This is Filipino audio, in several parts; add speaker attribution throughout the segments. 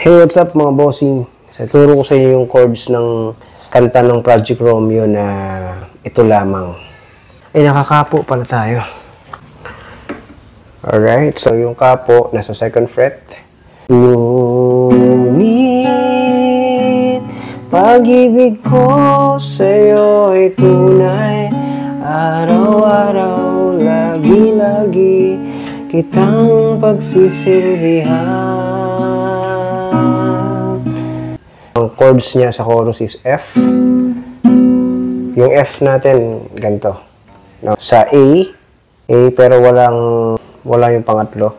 Speaker 1: Hey, what's up mga bossing? So, turo ko sa inyo yung chords ng kanta ng Project Romeo na ito lamang. Ay, nakakapo pala tayo. Alright, so yung kapo nasa 2nd fret. Ngunit pag-ibig ko sa'yo ay tunay, araw-araw, lagi-lagi kitang pagsisilbihan. Ang chords niya sa chorus is F. Yung F natin, ganito. No? Sa A pero wala yung pangatlo.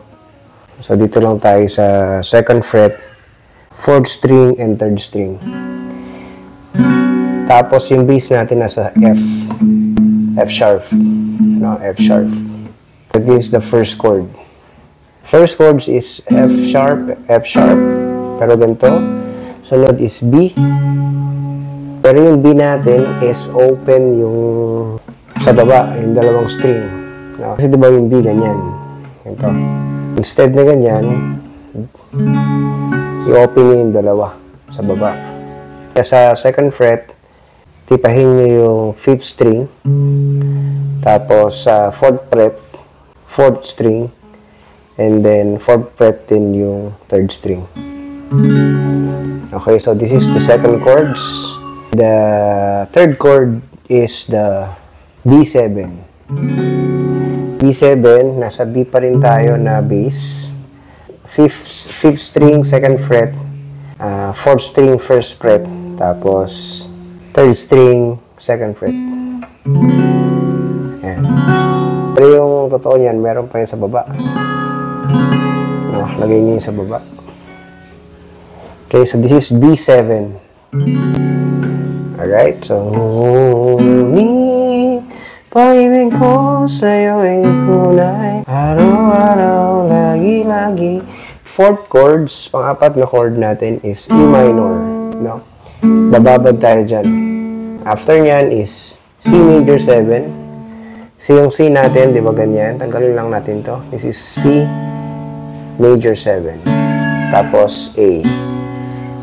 Speaker 1: So, dito lang tayo sa 2nd fret, 4th string, and 3rd string. Tapos, yung bass natin nasa F. F sharp. No? F sharp. So, this is the first chord. First chords is F sharp, pero ganito. Sunod is B. Pero yung B natin is open yung sa baba, yung dalawang string. No? Kasi diba yung B ganyan. Ganito. Instead na ganyan, i-open nyo yung dalawa sa baba. Kaya sa 2nd fret, tipahin nyo yung 5th string. Tapos sa 4th fret, 4th string. And then 4th fret din yung 3rd string. Okay, so this is the 2nd chords. The 3rd chord is the B7. B7, nasa B pa rin tayo na bass. 5th string, 2nd fret. 4th string, 1st fret. Tapos 3rd string, 2nd fret. Ayan. Pero yung totoo niyan, meron pa yun sa baba. No, lagay niyo yung sa baba. Okay, so this is B7. Alright, so ngunit pag-ibig ko sa'yo ay tunay, araw-araw, lagi-lagi. 4th chords, pang-apat na chord natin is E minor. No? Bababad tayo dyan. After nyan is C major 7. So yung C natin, di ba ganyan? Tanggalin lang natin to. This is C major 7. Tapos A.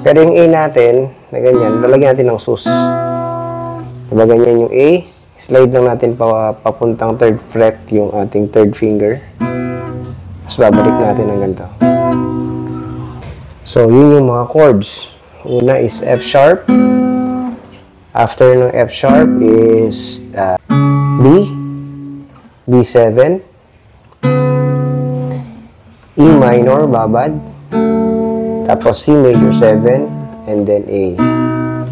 Speaker 1: Pero yung A natin, na ganyan, lalagyan natin ng sus. Diba ganyan yung A? Slide lang natin papuntang 3rd fret yung ating 3rd finger. Tapos babalik natin ng ganito. So, yun yung mga chords. Una is F sharp. After ng F sharp is B. B7. E minor, babad. Tapos C major 7, and then A.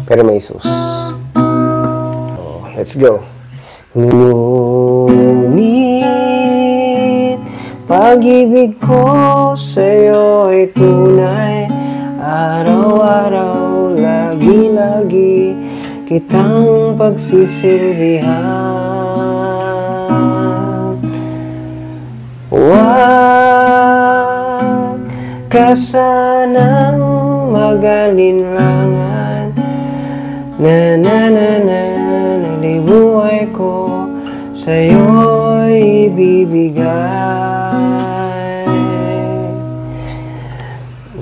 Speaker 1: Pero may sus. So, let's go. Ngunit pag-ibig ko sa'yo ay tunay, araw-araw, lagi-lagi kitang pagsisilbihan. Ka sanang magalinlangan, nalibuhay ko sa'yo'y ibibigay.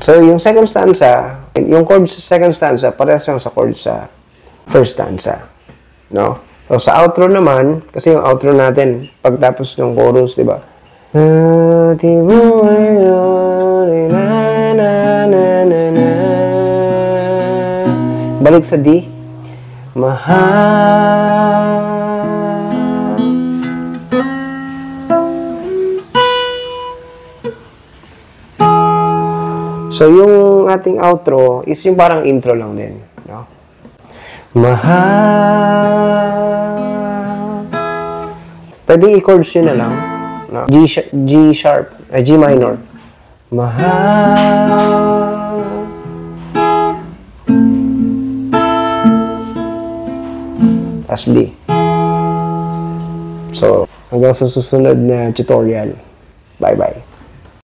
Speaker 1: So, yung 2nd stanza, yung chord sa 2nd stanza, parehas lang sa chord sa 1st stanza. No? So, sa outro naman, kasi yung outro natin, pagtapos ng chorus, di ba? Balik sa D. Mahal. So, yung ating outro is yung parang intro lang din. No? Mahal. Pwedeng i-chords yun na lang. No? G sharp, G minor. Mahal. As D. So, hanggang sa susunod na tutorial. Bye-bye.